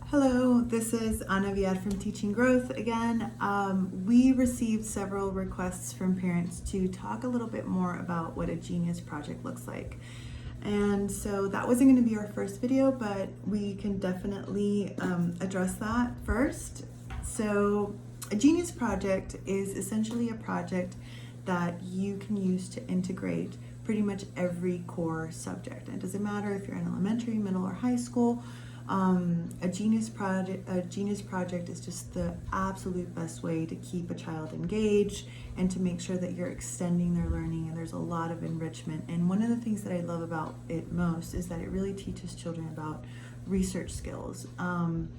Hello, this is Anna Viad from Teaching Growth again. We received several requests from parents to talk a little bit more about what a Genius project looks like. And so that wasn't going to be our first video, but we can definitely address that first. So a Genius project is essentially a project that you can use to integrate pretty much every core subject. And it doesn't matter if you're in elementary, middle, or high school. A Genius project is just the absolute best way to keep a child engaged and to make sure that you're extending their learning, and there's a lot of enrichment. And one of the things that I love about it most is that it really teaches children about research skills. And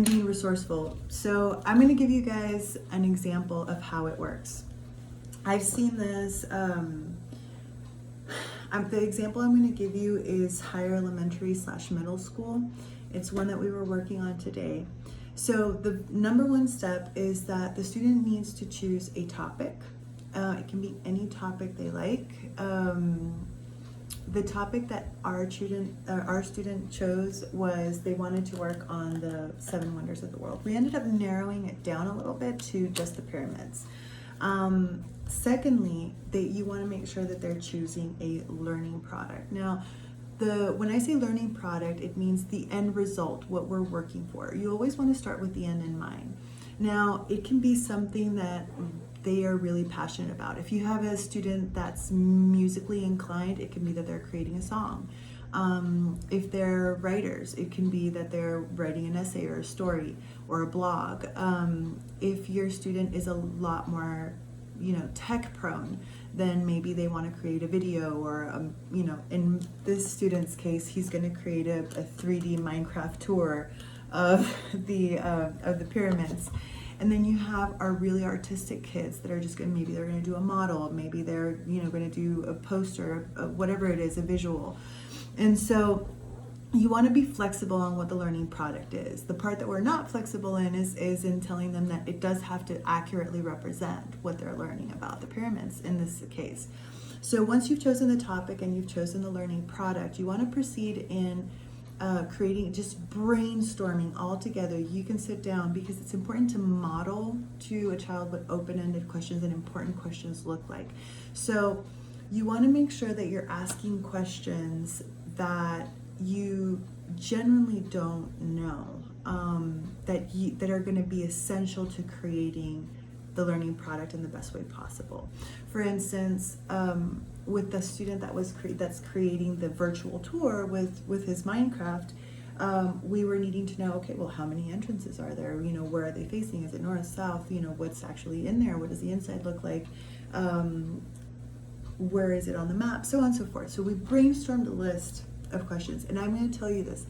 being resourceful. So I'm going to give you guys an example of how it works. I've seen this. The example I'm going to give you is higher elementary / middle school. It's one that we were working on today. So the number one step is that the student needs to choose a topic. It can be any topic they like. The topic that our student chose was they wanted to work on the 7 wonders of the world. We ended up narrowing it down a little bit to just the pyramids. Secondly, you want to make sure that they're choosing a learning product. Now, when I say learning product, it means the end result, what we're working for. You always want to start with the end in mind. Now, it can be something that they are really passionate about. If you have a student that's musically inclined, it can be that they're creating a song. If they're writers, it can be that they're writing an essay or a story or a blog. If your student is a lot more tech prone, then maybe they want to create a video or in this student's case, he's going to create a 3D Minecraft tour of the pyramids. And then you have our really artistic kids that are just going to, maybe they're going to do a model, maybe they're going to do a poster, whatever it is, a visual. And so you want to be flexible on what the learning product is. The part that we're not flexible in is in telling them that it does have to accurately represent what they're learning about the pyramids in this case. So once you've chosen the topic and you've chosen the learning product, you want to proceed in creating, just brainstorming all together. You can sit down, because it's important to model to a child what open-ended questions and important questions look like. So you want to make sure that you're asking questions that you generally don't know, that are going to be essential to creating the learning product in the best way possible. For instance, with the student that's creating the virtual tour with his Minecraft, we were needing to know, okay, well, how many entrances are there? Where are they facing? Is it north, south? What's actually in there? What does the inside look like? Where is it on the map? So on and so forth. So we brainstormed a list of questions, and I'm going to tell you this: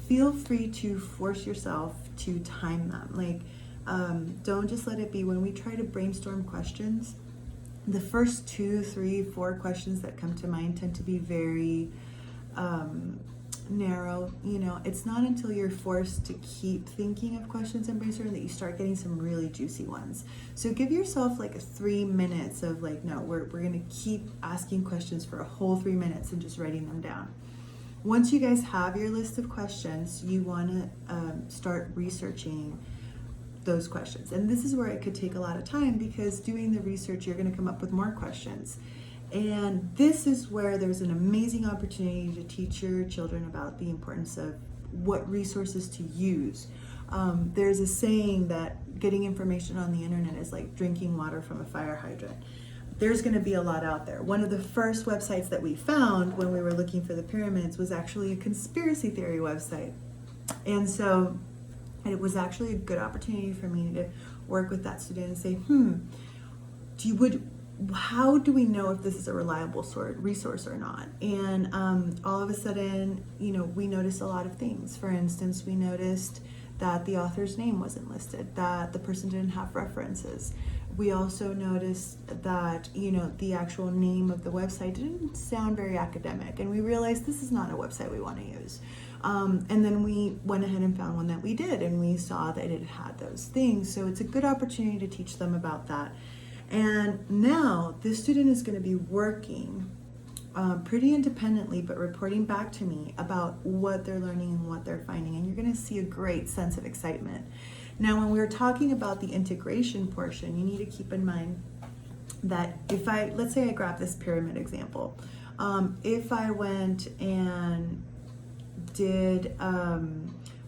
feel free to force yourself to time them. Don't just let it be. When we try to brainstorm questions, the first 2, 3, 4 questions that come to mind tend to be very narrow. It's not until you're forced to keep thinking of questions and brainstorming that you start getting some really juicy ones. So give yourself 3 minutes of no, we're going to keep asking questions for a whole 3 minutes and just writing them down. Once you guys have your list of questions, you want to start researching those questions. And this is where it could take a lot of time, because doing the research, you're going to come up with more questions. And this is where there's an amazing opportunity to teach your children about the importance of what resources to use. There's a saying that getting information on the internet is like drinking water from a fire hydrant. There's going to be a lot out there. One of the first websites that we found when we were looking for the pyramids was actually a conspiracy theory website. And so it was actually a good opportunity for me to work with that student and say, how do we know if this is a reliable resource or not? And all of a sudden, we noticed a lot of things. For instance, we noticed that the author's name wasn't listed, that the person didn't have references. We also noticed that, the actual name of the website didn't sound very academic, and we realized this is not a website we want to use. And then we went ahead and found one that we did, and we saw that it had those things. So it's a good opportunity to teach them about that. And now this student is going to be working pretty independently, but reporting back to me about what they're learning and what they're finding. And you're going going to see a great sense of excitement. Now, when we're talking about the integration portion, you need to keep in mind that let's say I grab this pyramid example. If I went and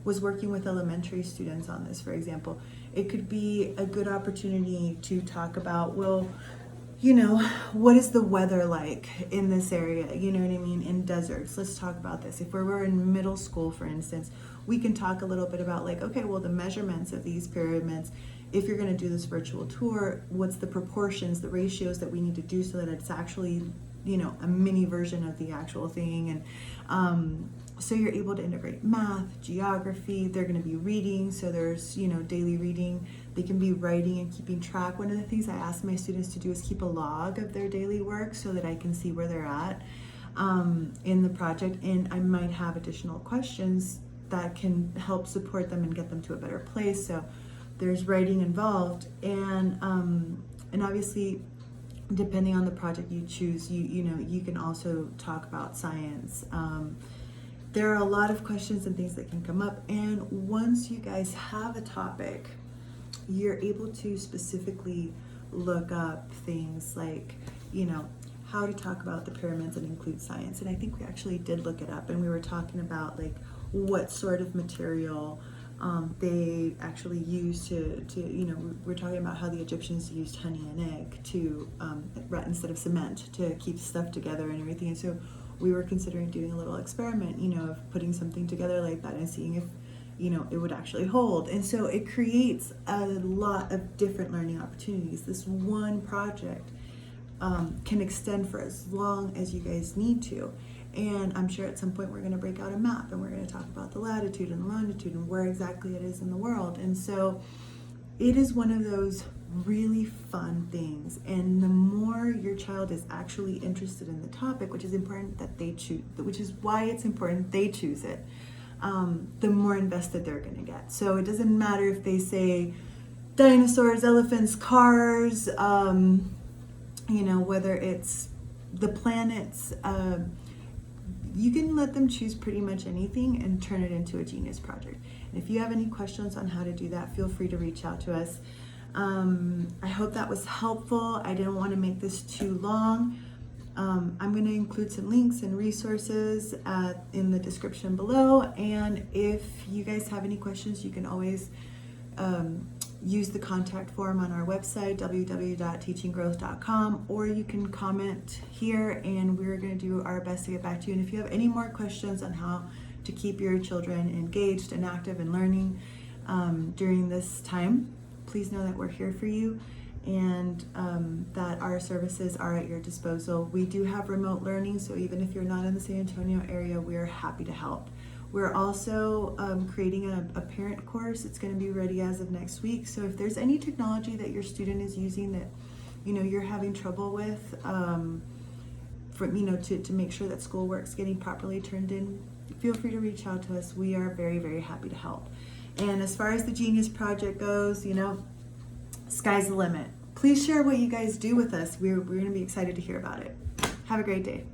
was working with elementary students on this, for example, it could be a good opportunity to talk about, well, what is the weather like in this area? You know what I mean? In deserts. Let's talk about this. If we were in middle school, for instance, we can talk a little bit about like, okay, well, the measurements of these pyramids, if you're going to do this virtual tour, what's the proportions, the ratios that we need to do so that it's actually, a mini version of the actual thing. And so you're able to integrate math, geography. They're going to be reading. So there's, daily reading. They can be writing and keeping track. One of the things I ask my students to do is keep a log of their daily work so that I can see where they're at in the project. And I might have additional questions that can help support them and get them to a better place. So there's writing involved. And obviously, depending on the project you choose, you can also talk about science. There are a lot of questions and things that can come up. And once you guys have a topic, you're able to specifically look up things like, how to talk about the pyramids and include science. And I think we actually did look it up, and we were talking about like what sort of material they actually used to we're talking about how the Egyptians used honey and egg to instead of cement to keep stuff together and everything. And so we were considering doing a little experiment, of putting something together like that and seeing if it would actually hold. And so it creates a lot of different learning opportunities. This one project can extend for as long as you guys need to. And I'm sure at some point we're going to break out a map and we're going to talk about the latitude and longitude and where exactly it is in the world. And so it is one of those really fun things. And the more your child is actually interested in the topic, which is important that they choose, which is why it's important they choose it, the more invested they're going to get. So it doesn't matter if they say dinosaurs, elephants, cars, whether it's the planets, you can let them choose pretty much anything and turn it into a genius project. And if you have any questions on how to do that, feel free to reach out to us. I hope that was helpful. I didn't want to make this too long. I'm going to include some links and resources in the description below. And if you guys have any questions, you can always use the contact form on our website, www.teachinggrowth.com, or you can comment here and we're going to do our best to get back to you. And if you have any more questions on how to keep your children engaged and active and learning during this time, please know that we're here for you and that our services are at your disposal. We do have remote learning, so even if you're not in the San Antonio area, we're happy to help. We're also creating a parent course. It's going to be ready as of next week. So if there's any technology that your student is using that you're having trouble with, to make sure that schoolwork's getting properly turned in, feel free to reach out to us. We are very, very happy to help. And as far as the Genius Project goes, sky's the limit. Please share what you guys do with us. We're going to be excited to hear about it. Have a great day.